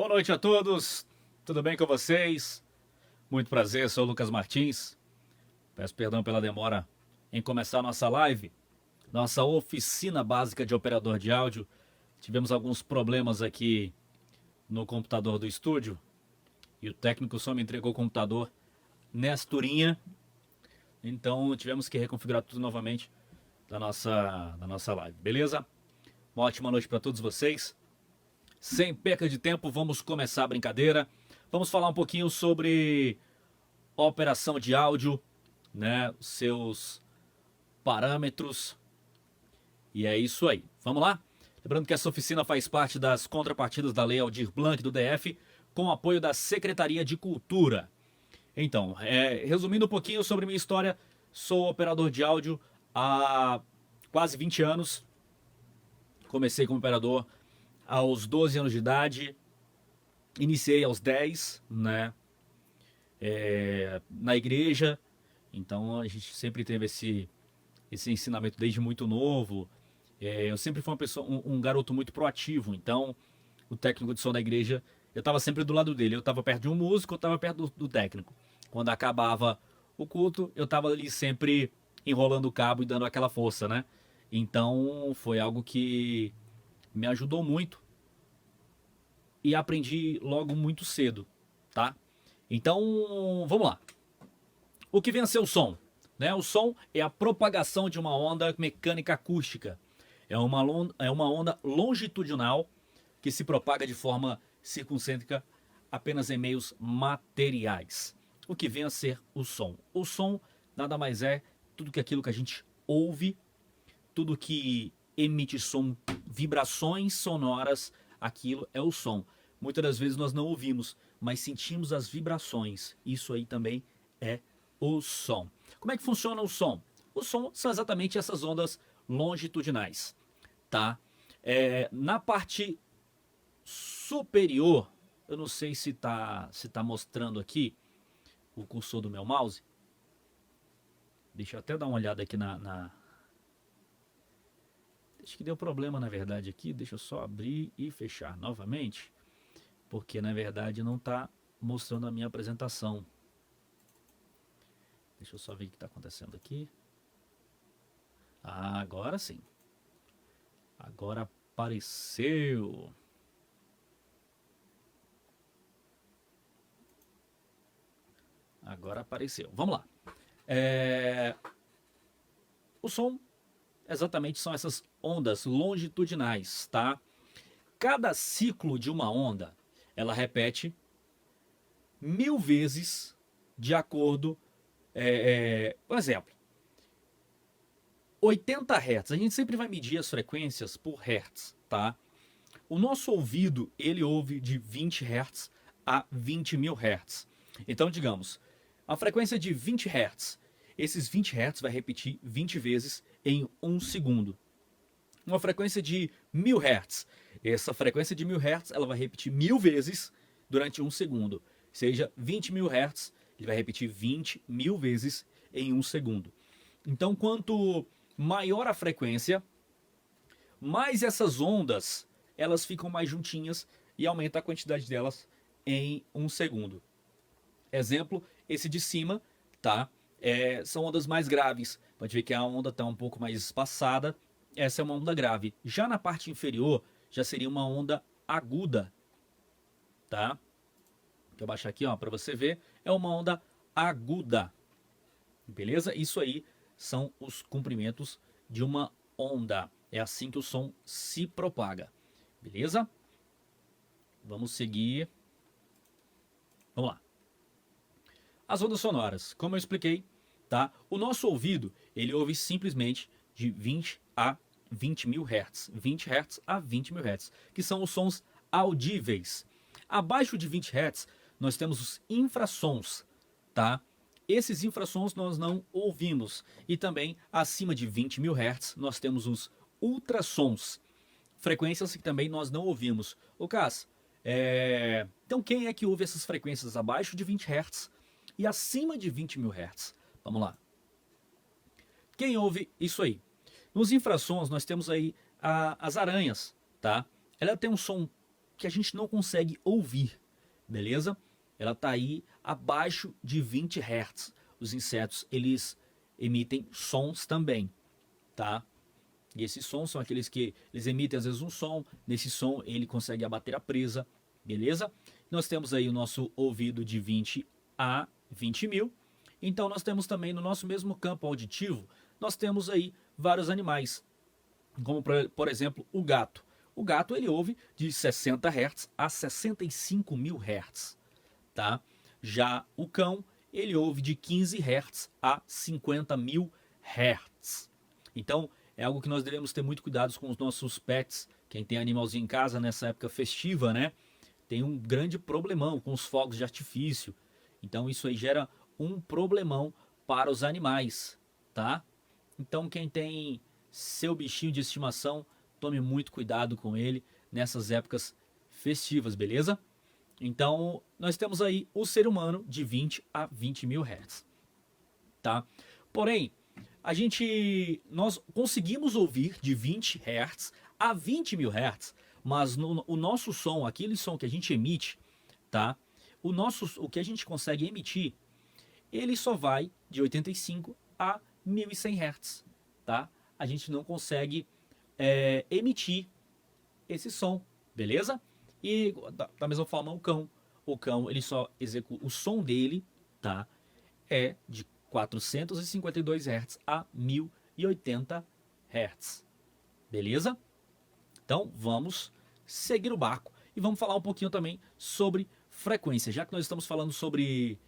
Boa noite a todos, tudo bem com vocês? Muito prazer, sou o Lucas Martins. Peço perdão pela demora em começar a nossa live, nossa oficina básica de operador de áudio. Tivemos alguns problemas aqui no computador do estúdio e o técnico só me entregou o computador nesturinha, então tivemos que reconfigurar tudo novamente da nossa live, beleza? Uma ótima noite para todos vocês. Sem perca de tempo, vamos começar a brincadeira. Vamos falar um pouquinho sobre operação de áudio, né? Seus parâmetros. E é isso aí. Vamos lá? Lembrando que essa oficina faz parte das contrapartidas da Lei Aldir Blanc do DF, com apoio da Secretaria de Cultura. Então, resumindo um pouquinho sobre minha história, sou operador de áudio há quase 20 anos. Comecei como operador aos 12 anos de idade, iniciei aos 10, né, na igreja, então a gente sempre teve esse ensinamento desde muito novo. Eu sempre fui um garoto muito proativo, então o técnico de som da igreja, eu estava sempre do lado dele, eu estava perto de um músico, eu estava perto do técnico. Quando acabava o culto, eu estava ali sempre enrolando o cabo e dando aquela força, né? Então foi algo que me ajudou muito e aprendi logo muito cedo, tá? Então, vamos lá. O que vem a ser o som? Né? O som é a propagação de uma onda mecânica acústica. É uma onda longitudinal que se propaga de forma circuncêntrica apenas em meios materiais. O que vem a ser o som? O som nada mais é tudo que aquilo que a gente ouve, tudo que emite som, vibrações sonoras, aquilo é o som. Muitas das vezes nós não ouvimos, mas sentimos as vibrações. Isso aí também é o som. Como é que funciona o som? O som são exatamente essas ondas longitudinais, tá? Na parte superior, eu não sei se tá mostrando aqui o cursor do meu mouse. Deixa eu até dar uma olhada aqui Acho que deu problema na verdade aqui. Deixa eu só abrir e fechar novamente, porque na verdade não está mostrando a minha apresentação. Deixa eu só ver o que está acontecendo aqui. Ah, agora sim. Agora apareceu. Agora apareceu. Vamos lá. O som exatamente são essas ondas longitudinais, tá? Cada ciclo de uma onda, ela repete 1000 vezes de acordo, por exemplo, 80 Hz. A gente sempre vai medir as frequências por Hertz, tá? O nosso ouvido, ele ouve de 20 Hz a 20.000 Hz. Então, digamos, a frequência de 20 Hz, esses 20 Hz vai repetir 20 vezes em 1 segundo. Uma frequência de 1000 Hz, essa frequência de 1000 Hz, ela vai repetir 1000 vezes durante 1 segundo. Seja 20.000 Hz, ele vai repetir 20.000 vezes em 1 segundo. Então, quanto maior a frequência, mais essas ondas, elas ficam mais juntinhas e aumenta a quantidade delas em 1 segundo. Exemplo, esse de cima, tá? São ondas mais graves. Pode ver que a onda está um pouco mais espaçada. Essa é uma onda grave. Já na parte inferior, já seria uma onda aguda, tá? Deixa eu baixar aqui, ó, para você ver. É uma onda aguda, beleza? Isso aí são os comprimentos de uma onda. É assim que o som se propaga, beleza? Vamos seguir. Vamos lá. As ondas sonoras, como eu expliquei, tá? O nosso ouvido, ele ouve simplesmente de 20 a 20.000 Hz. 20 Hz a 20.000 Hz, que são os sons audíveis. Abaixo de 20 Hz, nós temos os infrassons, tá? Esses infrassons nós não ouvimos. E também, acima de 20.000 Hz, nós temos os ultrassons. Frequências que também nós não ouvimos. Lucas, então quem é que ouve essas frequências abaixo de 20 Hz e acima de 20.000 Hz? Vamos lá. Quem ouve isso aí? Nos infrassons nós temos aí as aranhas, tá? Ela tem um som que a gente não consegue ouvir, beleza? Ela está aí abaixo de 20 Hz. Os insetos, eles emitem sons também, tá? E esses sons são aqueles que eles emitem às vezes um som, nesse som ele consegue abater a presa, beleza? Nós temos aí o nosso ouvido de 20 a 20 mil. Então nós temos também no nosso mesmo campo auditivo, nós temos aí vários animais, como por exemplo o gato. O gato ele ouve de 60 Hz a 65 mil Hz, tá? Já o cão ele ouve de 15 Hz a 50 mil Hz. Então é algo que nós devemos ter muito cuidado com os nossos pets. Quem tem animalzinho em casa nessa época festiva, né? Tem um grande problemão com os fogos de artifício. Então isso aí gera um problemão para os animais, tá? Então quem tem seu bichinho de estimação, tome muito cuidado com ele nessas épocas festivas, beleza? Então nós temos aí o ser humano de 20 a 20 mil Hz, tá? Porém, nós conseguimos ouvir de 20 Hz a 20 mil Hz, mas o nosso som, aquele som que a gente emite, tá? O que a gente consegue emitir, ele só vai de 85 a 1100 Hz, tá? A gente não consegue emitir esse som, beleza? E da mesma forma o cão ele só executa o som dele, tá? É de 452 Hz a 1080 Hz. Beleza? Então vamos seguir o barco e vamos falar um pouquinho também sobre frequência. Já que nós estamos falando sobre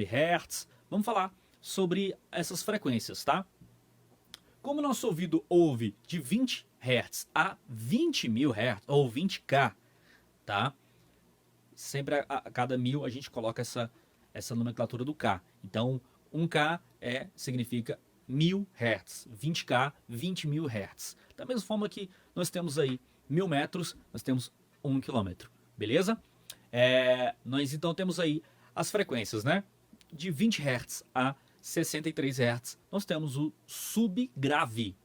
Hertz, vamos falar sobre essas frequências, tá? Como o nosso ouvido ouve de 20 Hz a 20 mil Hz, ou 20K, tá? Sempre a cada 1000 a gente coloca essa nomenclatura do K. Então, 1K significa 1000 Hz, 20K, 20 mil Hz. Da mesma forma que nós temos aí 1000 metros, nós temos 1 quilômetro, beleza? Nós então temos aí as frequências, né? De 20 Hz a 63 Hz, nós temos o subgrave,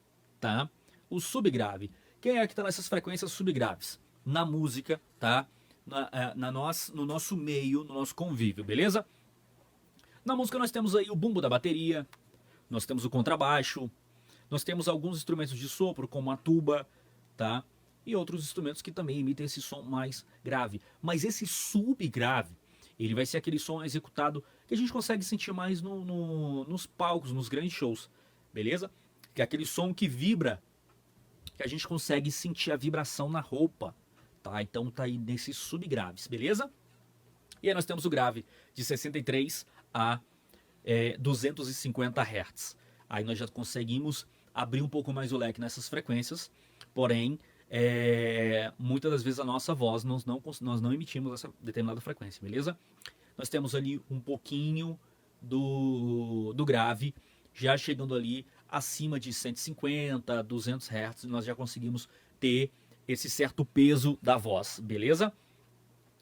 tá? O subgrave. Quem é que está nessas frequências subgraves? Na música, tá? No nosso meio, no nosso convívio, beleza? Na música nós temos aí o bumbo da bateria, nós temos o contrabaixo, nós temos alguns instrumentos de sopro, como a tuba, tá? E outros instrumentos que também emitem esse som mais grave. Mas esse subgrave, ele vai ser aquele som executado que a gente consegue sentir mais nos palcos, nos grandes shows, beleza? Que é aquele som que vibra, que a gente consegue sentir a vibração na roupa, tá? Então tá aí nesses subgraves, beleza? E aí nós temos o grave de 63 a 250 Hz. Aí nós já conseguimos abrir um pouco mais o leque nessas frequências, porém, muitas das vezes a nossa voz nós não emitimos essa determinada frequência, beleza? Nós temos ali um pouquinho do grave, já chegando ali acima de 150, 200 Hz, nós já conseguimos ter esse certo peso da voz, beleza?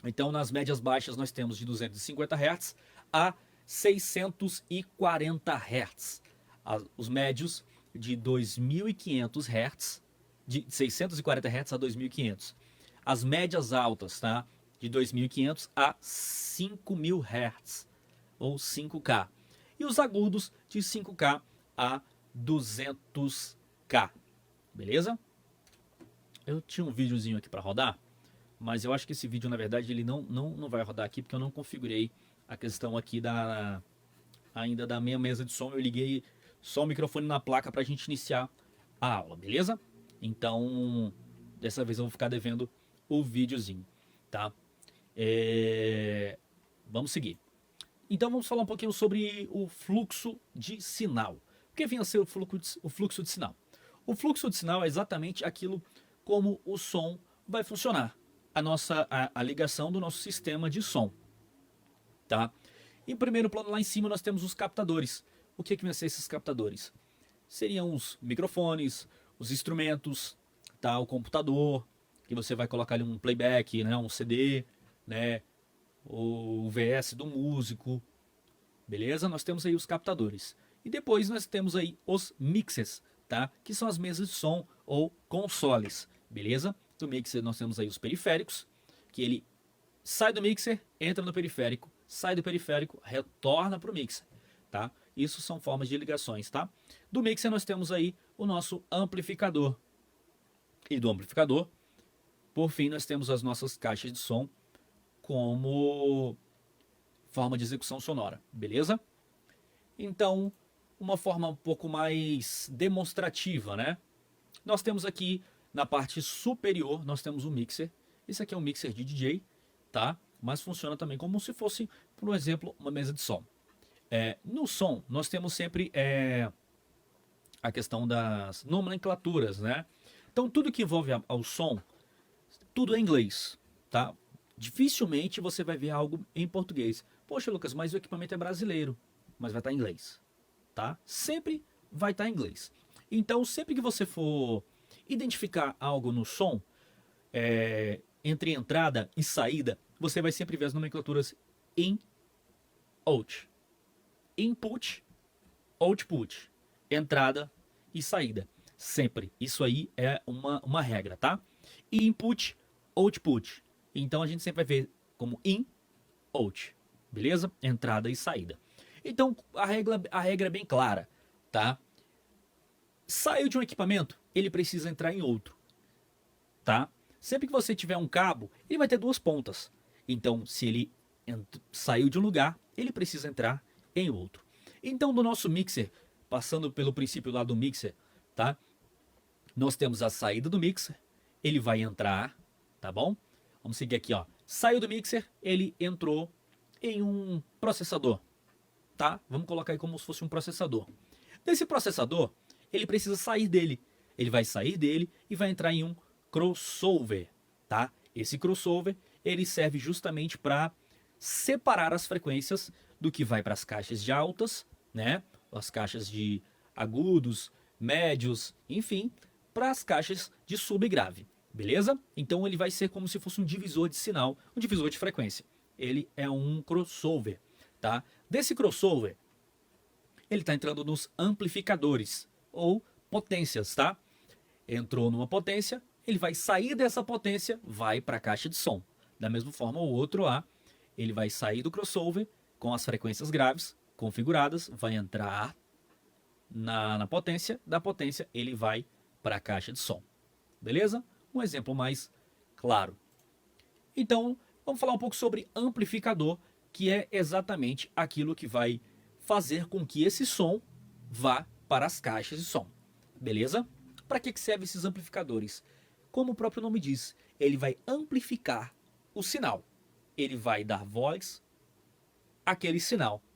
Então nas médias baixas nós temos de 250 Hz a 640 Hz. Os médios de 2.500 Hz, de 640 Hz a 2.500. As médias altas, tá? De 2.500 a 5.000 Hz, ou 5K. E os agudos de 5K a 200K. Beleza? Eu tinha um videozinho aqui para rodar, mas eu acho que esse vídeo, na verdade, ele não vai rodar aqui, porque eu não configurei a questão aqui ainda da minha mesa de som. Eu liguei só o microfone na placa para a gente iniciar a aula, beleza? Então, dessa vez eu vou ficar devendo o videozinho, tá? Vamos seguir. Então vamos falar um pouquinho sobre o fluxo de sinal. O que vem a ser o fluxo de sinal? O fluxo de sinal é exatamente aquilo como o som vai funcionar. A ligação do nosso sistema de som, tá? Em primeiro plano, lá em cima, nós temos os captadores. O que vão ser esses captadores? Seriam os microfones, os instrumentos, tá? O computador, que você vai colocar ali um playback, né? Um CD, né? O VS do músico, beleza? Nós temos aí os captadores. E depois nós temos aí os mixers, tá? Que são as mesas de som ou consoles, beleza? No mixer nós temos aí os periféricos, que ele sai do mixer, entra no periférico, sai do periférico, retorna para o mixer, tá? Isso são formas de ligações, tá? Do mixer nós temos aí o nosso amplificador. E do amplificador, por fim, nós temos as nossas caixas de som como forma de execução sonora, beleza? Então, uma forma um pouco mais demonstrativa, né? Nós temos aqui na parte superior, nós temos um mixer. Esse aqui é um mixer de DJ, tá? Mas funciona também como se fosse, por exemplo, uma mesa de som. No som, nós temos sempre a questão das nomenclaturas, né? Então, tudo que envolve ao som, tudo é inglês, tá? Dificilmente você vai ver algo em português. Poxa, Lucas, mas o equipamento é brasileiro, mas vai estar em inglês, tá? Sempre vai estar em inglês. Então, sempre que você for identificar algo no som, entre entrada e saída, você vai sempre ver as nomenclaturas in, out, input, output, entrada e saída. Sempre. Isso aí é uma regra, tá? Input, output. Então a gente sempre vai ver como in, out. Beleza? Entrada e saída. Então a regra é bem clara, tá? Saiu de um equipamento, ele precisa entrar em outro, tá? Sempre que você tiver um cabo, ele vai ter duas pontas. Então, se ele saiu de um lugar, ele precisa entrar em outro. Então, do nosso mixer, passando pelo princípio lá do mixer, tá? Nós temos a saída do mixer, ele vai entrar, tá bom? Vamos seguir aqui, ó. Saiu do mixer, ele entrou em um processador, tá? Vamos colocar aí como se fosse um processador. Desse processador, ele precisa sair dele. Ele vai sair dele e vai entrar em um crossover, tá? Esse crossover, ele serve justamente para separar as frequências do que vai para as caixas de altas, né? As caixas de agudos, médios, enfim, para as caixas de subgrave, beleza? Então ele vai ser como se fosse um divisor de sinal, um divisor de frequência. Ele é um crossover, tá? Desse crossover, ele está entrando nos amplificadores ou potências, tá? Entrou numa potência, ele vai sair dessa potência, vai para a caixa de som. Da mesma forma, o outro lá, ele vai sair do crossover com as frequências graves configuradas, vai entrar na potência, da potência ele vai para a caixa de som. Beleza? Um exemplo mais claro. Então, vamos falar um pouco sobre amplificador, que é exatamente aquilo que vai fazer com que esse som vá para as caixas de som. Beleza? Para que servem esses amplificadores? Como o próprio nome diz, ele vai amplificar o sinal. Ele vai dar voz àquele sinal.